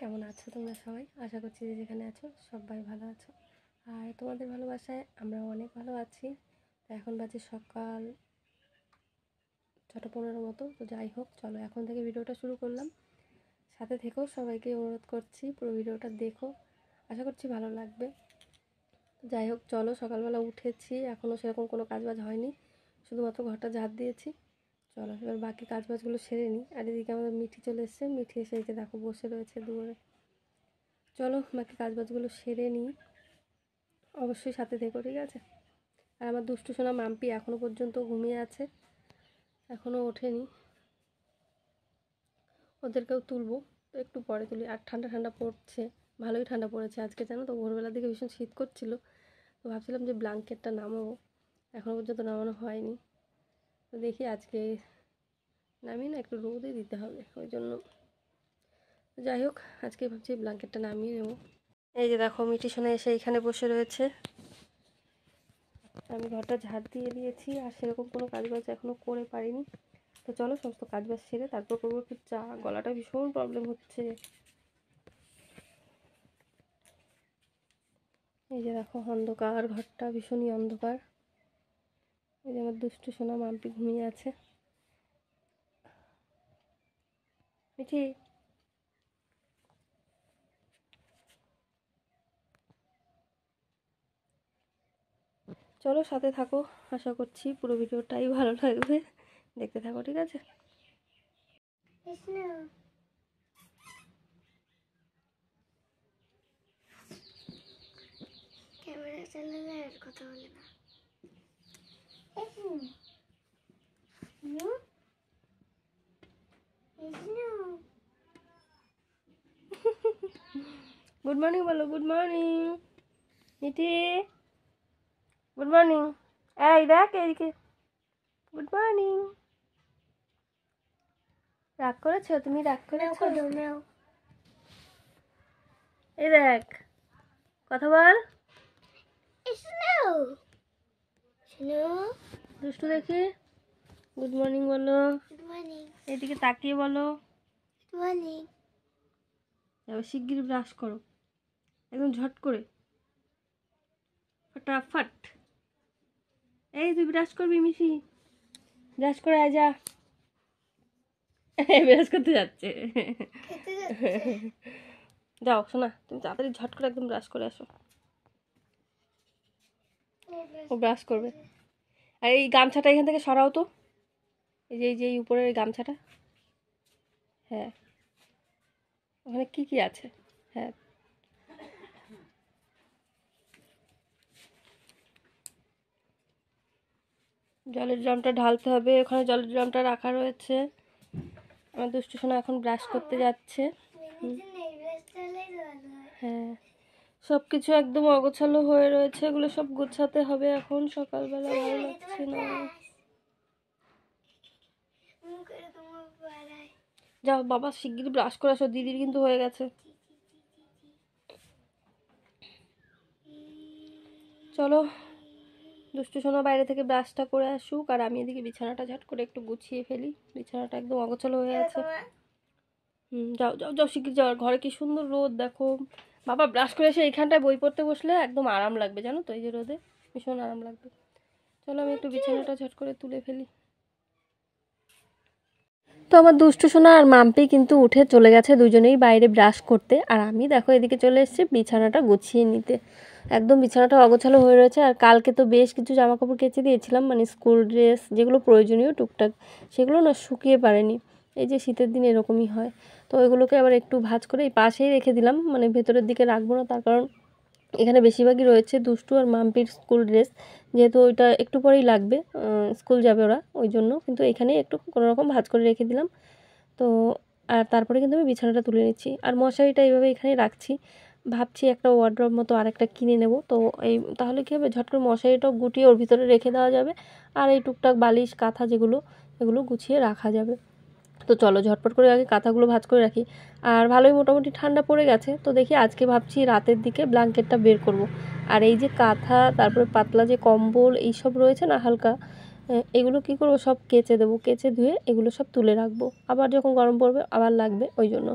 কেমন আছো তোমরা সবাই? আশা করছি যে যেখানে আছো সবাই ভালো আছো, আর তোমাদের ভালোবাসায় আমরাও অনেক ভালো আছি। তো এখন বাজে সকাল 6:15 মতো। তো যাই হোক, চলো এখন থেকে ভিডিওটা শুরু করলাম। সাথে থেকেও সবাইকে অনুরোধ করছি পুরো ভিডিওটা দেখো, আশা করছি ভালো লাগবে। যাই হোক, চলো সকালবেলা উঠেছি, এখনও সেরকম কোনো কাজবাজ হয়নি, শুধুমাত্র ঘরটা ঝাড় দিয়েছি। চলো এবার বাকি কাজবাজগুলো সেরে নিই। আর এদিকে আমাদের মিঠি চলে এসছে, মিঠি এসে এই যে দেখো বসে রয়েছে দুয়ারে। চলো বাকি কাজবাজগুলো সেরে নিই, অবশ্যই সাথে থেকো, ঠিক আছে? আর আমার দুষ্টু সোনা মাম্পি এখনও পর্যন্ত ঘুমিয়ে আছে, এখনও ওঠেনি। ওদেরকেও তুলবো, তো একটু পরে তুলি। আর ঠান্ডা ঠান্ডা পড়ছে, ভালোই ঠান্ডা পড়েছে আজকে, জানো তো। ভোরবেলার দিকে ভীষণ শীত করছিল, তো ভাবছিলাম যে ব্ল্যাঙ্কেটটা নামাবো, এখনও পর্যন্ত নামানো হয়নি। তো দেখি আজকে নামিয়ে না একটু রোদে দিতে হবে, ওই জন্য। যাই হোক, আজকে ভাবছি ব্ল্যাঙ্কেটটা নামিয়ে নেবো। এই যে দেখো মিঠি সোনা এসে এখানে বসে রয়েছে। আমি ঘরটা ঝাড় দিয়ে দিয়েছি, আর সেরকম কোনো কাজবাজ এখনও করে পারিনি। তো চলো সমস্ত কাজবাজ সেরে তারপর করবো একটু চা। গলাটা ভীষণ প্রবলেম হচ্ছে। এই যে দেখো অন্ধকার, ঘরটা ভীষণই অন্ধকার। এই যে আমার দুষ্টু সোনা মাম্পি ঘুমিয়ে আছে। মিঠি, চলো সাথে থাকো, আশা করছি পুরো ভিডিওটাই ভালো লাগবে, দেখতে থাকো, ঠিক আছে? ক্যামেরা চালালে আর কথা বলে না। গুড মর্নিং বলো, good morning Mithi, good morning. এই দেখ এইদিকে, গুড মর্নিং। রাগ করেছো তুমি? রাগ করেছো? এই দেখ, কথা বল। দুষ্টু দেখি, গুড মর্নিং বলো। এদিকে তাকিয়ে বলো। এবার শিগগির ব্রাশ করো, একদম ঝট করে, ফটাফট। এই তুই ব্রাশ করবি মিশি, ব্রাশ করে আয় যা। ব্রাশ করতে যাচ্ছে। যাও শোনা, তুমি তাড়াতাড়ি ঝট করে একদম ব্রাশ করে আসো। ও ব্রাশ করবে। আর এই গামছাটা এখান থেকে সরাও তো, এই যে এই উপরের এই গামছাটা। হ্যাঁ, ওখানে কি কি আছে? হ্যাঁ, জলের ড্রামটা ঢালতে হবে, ওখানে জলের ড্রামটা রাখা রয়েছে। আমার দুষ্টু সোনা এখন ব্রাশ করতে যাচ্ছে। হ্যাঁ, সব কিছু একদম অগোছালো হয়ে রয়েছে, এগুলো সব গোছাতে হবে এখন। সকালবেলা ভালো লাগছে না। যাও বাবা, শিগগির ব্রাশ করে আসো, দিদির কিন্তু হয়ে গেছে। চলো দুষ্টু সোনা বাইরে থেকে ব্রাশটা করে আসুক, আর আমি এদিকে বিছানাটা ঝট করে একটু গুছিয়ে ফেলি। বিছানাটা একদম অগোছালো হয়ে আছে। যাও যাও যাও, শিগগির যাও। ঘরে কি সুন্দর রোদ দেখো। বাবা ব্রাশ করে এসে এইখানটায় বই পড়তে বসলে একদম আরাম লাগবে, জানো তো, এই যে রোদে ভীষণ আরাম লাগবে। চলো আমি একটু বিছানাটা ঝট করে তুলে ফেলি। তো আমার দুষ্টু সোনা আর মাম্পি কিন্তু উঠে চলে গেছে দুজনেই বাইরে ব্রাশ করতে, আর আমি দেখো এদিকে চলে এসেছি বিছানাটা গুছিয়ে নিতে। একদম বিছানাটা অগোছালো হয়ে রয়েছে। আর কালকে তো বেশ কিছু জামা কাপড় কেচে দিয়েছিলাম, মানে স্কুল ড্রেস যেগুলো প্রয়োজনীয় টুকটাক, সেগুলো না শুকিয়ে পারেনি। এই যে শীতের দিন এরকমই হয়। তো ওইগুলোকে আবার একটু ভাঁজ করে এই পাশেই রেখে দিলাম, মানে ভেতরের দিকে রাখবো না, তার কারণ এখানে বেশিরভাগই রয়েছে দুষ্টু আর মাম্পির স্কুল ড্রেস, যেহেতু ওইটা একটু পরেই লাগবে, স্কুল যাবে ওরা, ওই জন্য কিন্তু এখানে একটু কোনোরকম ভাঁজ করে রেখে দিলাম। তো আর তারপরে কিন্তু আমি বিছানাটা তুলে নিচ্ছি, আর মশারিটা এইভাবে এখানে রাখছি। ভাবছি একটা ওয়ার্ড্রব মতো আরেকটা কিনে নেব, তো এই তাহলে কী হবে, ঝট করে মশারিটাও গুটিয়ে ওর ভিতরে রেখে দেওয়া যাবে, আর এই টুকটাক বালিশ কাঁথা যেগুলো, এগুলো গুছিয়ে রাখা যাবে। তো চলো ঝটপট করে আগে কাঁথাগুলো ভাঁজ করে রাখি। আর ভালোই মোটামুটি ঠান্ডা পড়ে গেছে, তো দেখি আজকে ভাবছি রাতের দিকে ব্ল্যাঙ্কেটটা বের করব। আর এই যে কাঁথা, তারপরে পাতলা যে কম্বল এইসব রয়েছে না হালকা, এগুলো কি করব, সব কেচে দেবো, কেচে ধুয়ে এগুলো সব তুলে রাখবো, আবার যখন গরম পড়বে আবার লাগবে, ওই জন্য।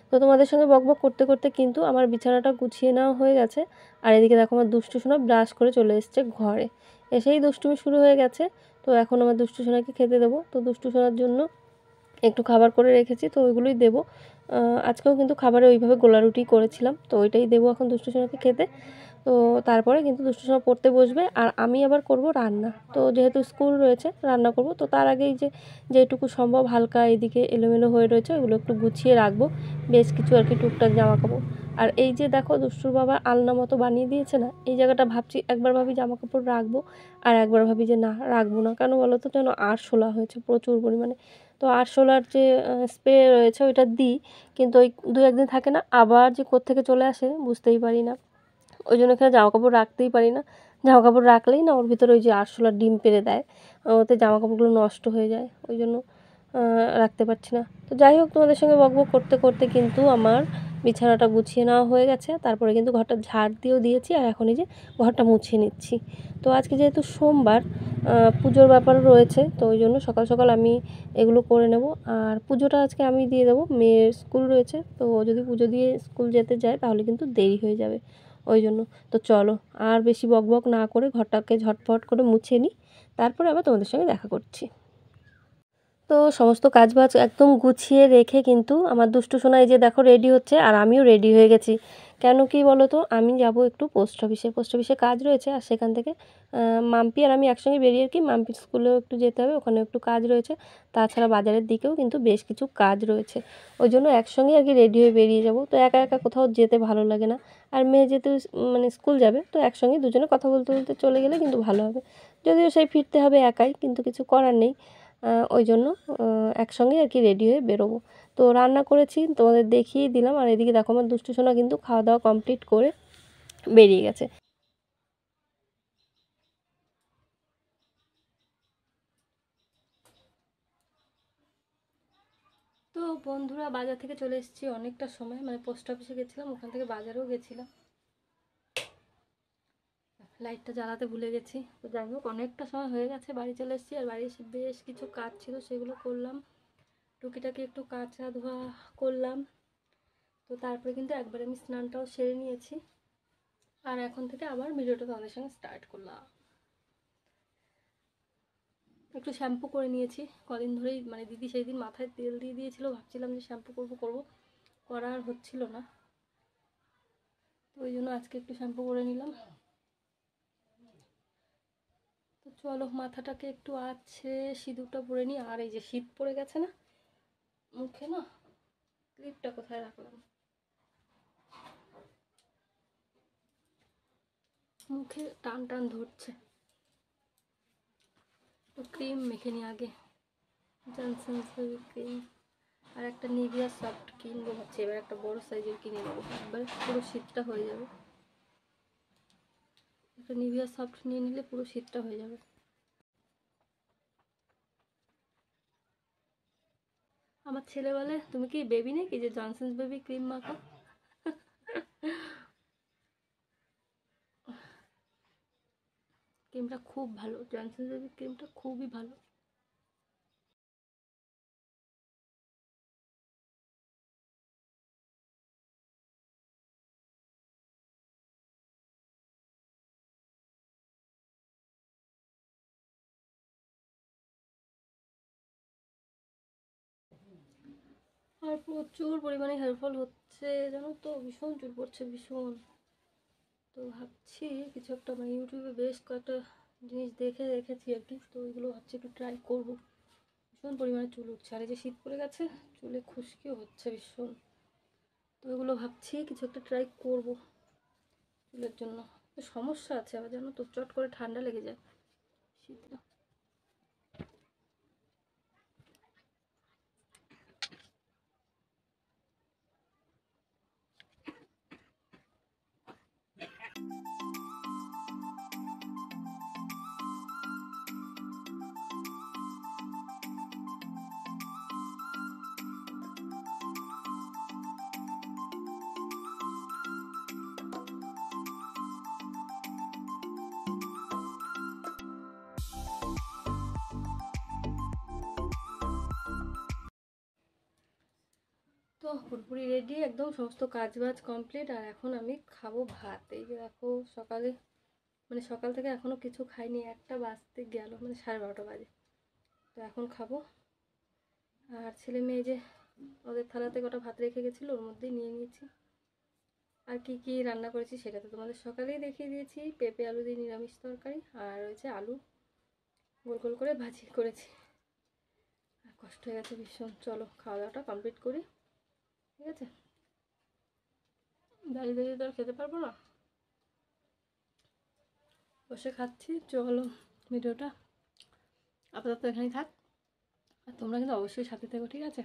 তো তোমাদের সঙ্গে বকবক করতে করতে কিন্তু আমার বিছানাটা গুছিয়ে নেওয়া হয়ে গেছে। আর এদিকে দেখো আমার দুষ্টু সোনা ব্রাশ করে চলে এসছে ঘরে, এসেই দুষ্টুমি শুরু হয়ে গেছে। তো এখন আমার দুষ্টু সোনাকে খেতে দেবো। তো দুষ্টু সোনার জন্য একটু খাবার করে রেখেছি, তো ওইগুলোই দেবো। আজকেও কিন্তু খাবারে ওইভাবে গোলা রুটি করেছিলাম, তো ওইটাই দেবো এখন দুষ্টু সোনাকে খেতে। তো তারপরে কিন্তু দুষ্টু সোনা পড়তে বসবে, আর আমি আবার করব রান্না। তো যেহেতু স্কুল রয়েছে রান্না করব, তো তার আগেই যেটুকু সম্ভব হালকা এদিকে এলোমেলো হয়ে রয়েছে ওগুলো একটু গুছিয়ে রাখবো, বেশ কিছু আর কি টুকটাক জামা কাপড়। আর এই যে দেখো দুষ্টুর বাবা আলনা মতো বানিয়ে দিয়েছে না, এই জায়গাটা ভাবছি একবার ভাবি জামা কাপড় রাখবো, আর একবার ভাবি যে না রাখবো না। কেন বলো তো, যেন আরশোলা হয়েছে প্রচুর পরিমাণে। তো আরশোলার যে স্প্রে রয়েছে ওইটা দিই, কিন্তু ওই দু একদিন থাকে না, আবার যে কোত্থেকে চলে আসে বুঝতেই পারি না। ওই জন্য এখানে জামা কাপড় রাখতেই পারি না। জামা কাপড় রাখলেই না ওর ভিতরে ওই যে আরশোলার ডিম পেড়ে দেয়, ওতে জামা কাপড়গুলো নষ্ট হয়ে যায়, ওই জন্য রাখতে পারছি না। তো যাই হোক, তোমাদের সঙ্গে বকবক করতে করতে কিন্তু আমার বিছানাটা গুছিয়ে নেওয়া হয়ে গেছে। তারপরে কিন্তু ঘরটা ঝাড় দিয়েও দিয়েছি, আর এখন এই যে ঘরটা মুছিয়ে নিচ্ছি। তো আজকে যেহেতু সোমবার, পুজোর ব্যাপারও রয়েছে, তো ওই জন্য সকাল সকাল আমি এগুলো করে নেব। আর পুজোটা আজকে আমি দিয়ে দেবো, মেয়ের স্কুল রয়েছে, তো ও যদি পুজো দিয়ে স্কুল যেতে যায় তাহলে কিন্তু দেরি হয়ে যাবে, ওই জন্য। তো চলো আর বেশি বকবক না করে ঘরটাকে ঝটফট করে মুছে নিই, তারপরে আবার তোমাদের সঙ্গে দেখা করছি। তো সমস্ত কাজবাজ একদম গুছিয়ে রেখে কিন্তু আমার দুষ্টু সোনা এই যে দেখো রেডি হচ্ছে, আর আমিও রেডি হয়ে গেছি। কেন কি বলো তো, আমি যাব একটু পোস্ট অফিসে কাজ রয়েছে, আর সেখান থেকে মাম্পি আর আমি একসঙ্গে বেরিয়ে আর কি, মাম্পির স্কুলেও একটু যেতে হবে, ওখানে একটু কাজ রয়েছে। তাছাড়া বাজারের দিকেও কিন্তু বেশ কিছু কাজ রয়েছে, ওই জন্য একসঙ্গে আর কি রেডি হয়ে বেরিয়ে যাব। তো একা একা কোথাও যেতে ভালো লাগে না, আর মেয়ে যেহেতু মানে স্কুল যাবে, তো একসঙ্গে দুজনে কথা বলতে বলতে চলে গেলে কিন্তু ভালো হবে। যদিও সেই ফিরতে হবে একাই, কিন্তু কিছু করার নেই। ওই জন্য একসঙ্গেই আর কি রেডি হয়ে বেরোবো। তো রান্না করেছি তোমাদের দেখিয়েই দিলাম, আর এদিকে দেখো আমার দুষ্টু সোনা কিন্তু খাওয়া দাওয়া কমপ্লিট করে বেরিয়ে গেছে। তো বন্ধুরা, বাজার থেকে চলে এসেছি অনেকটা সময়, মানে পোস্ট অফিসে গেছিলাম, ওখান থেকে বাজারেও গেছিলাম। লাইটটা জ্বালাতে ভুলে গেছি। তো যাই হোক, অনেকটা সময় হয়ে গেছে, বাড়ি চলে এসেছি। আর বাড়ি এসে বেশ কিছু কাজ ছিল, সেগুলো করলাম, টুকিটাকি একটু কাচা ধোয়া করলাম। তো তারপরে কিন্তু একবার আমি স্নানটাও সেরে নিয়েছি, আর এখন থেকে আবার ভিডিওটা তোমাদের সঙ্গে স্টার্ট করলাম। একটু শ্যাম্পু করে নিয়েছি, কদিন ধরেই মানে দিদি সেই দিন মাথায় তেল দিয়ে দিয়েছিল, ভাবছিলাম যে শ্যাম্পু করবো, করা আর হচ্ছিল না, তো ওই জন্য আজকে একটু শ্যাম্পু করে নিলাম। তো চলো মাথাটাকে একটু আছে সিঁদুরটা পরে নিই। আর এই যে শীত পড়ে গেছে না মুখে, না ক্লিপটা কোথায় রাখলাম, মুখে টান টান ধরছে। তো ক্রিম মেখে নিই আগে, জনসন্স বেবি ক্রিম। আর একটা নিভিয়া সফট কিনবো ভাবছি, এবার একটা বড় সাইজের কিনে নেবো, একবার পুরো শীতটা হয়ে যাবে। একটা নিভিয়া সফট নিয়ে নিলে পুরো শীতটা হয়ে যাবে। আমার ছেলে বলে, তুমি কি বেবি নাকি যে জনসন্স বেবি ক্রিম মাখো? ক্রিমটা খুব ভালো, জনসন্স বেবি ক্রিমটা খুবই ভালো। আর প্রচুর পরিমাণে হেয়ারফল হচ্ছে, জানো তো, ভীষণ চুল পড়ছে ভীষণ। তো ভাবছি কিছু একটা, মানে ইউটিউবে বেশ কয়েকটা জিনিস দেখে রেখেছি আর কি, তো ওইগুলো ভাবছি একটু ট্রাই করবো। ভীষণ পরিমাণে চুল উঠছে, আর এই যে শীত পড়ে গেছে, চুলে খুশকিও হচ্ছে ভীষণ। তো ওইগুলো ভাবছি কিছু একটা ট্রাই করবো চুলের জন্য। তো সমস্যা আছে আবার, জানো তো, চট করে ঠান্ডা লেগে যায় শীতে। পুরোপুরি রেডি, একদম সমস্ত কাজ বাজ কমপ্লিট। আর এখন আমি খাবো ভাত। এই যে দেখো সকালে মানে সকাল থেকে এখনও কিছু খাইনি, 1টা বাজতে গেল, মানে 12:30 বাজে। তো এখন খাবো। আর ছেলে মেয়ে যে ওদের থালাতে কটা ভাত রেখে গেছিলো, ওর মধ্যেই নিয়ে নিয়েছি। আর কি কি রান্না করেছি সেটা তো তোমাদের সকালেই দেখিয়ে দিয়েছি। পেঁপে আলু দিয়ে নিরামিষ তরকারি, আর রয়েছে আলু গোল গোল করে ভাজি করেছি। আর কষ্ট হয়ে গেছে ভীষণ। চলো খাওয়া দাওয়াটা কমপ্লিট করি, ঠিক আছে? দাঁড়িয়ে দাঁড়িয়ে তো আর খেতে পারবো না, বসে খাচ্ছি। চলো ভিডিওটা আপাতত এখানেই থাক, আর তোমরা কিন্তু অবশ্যই সাথে থেকো, ঠিক আছে?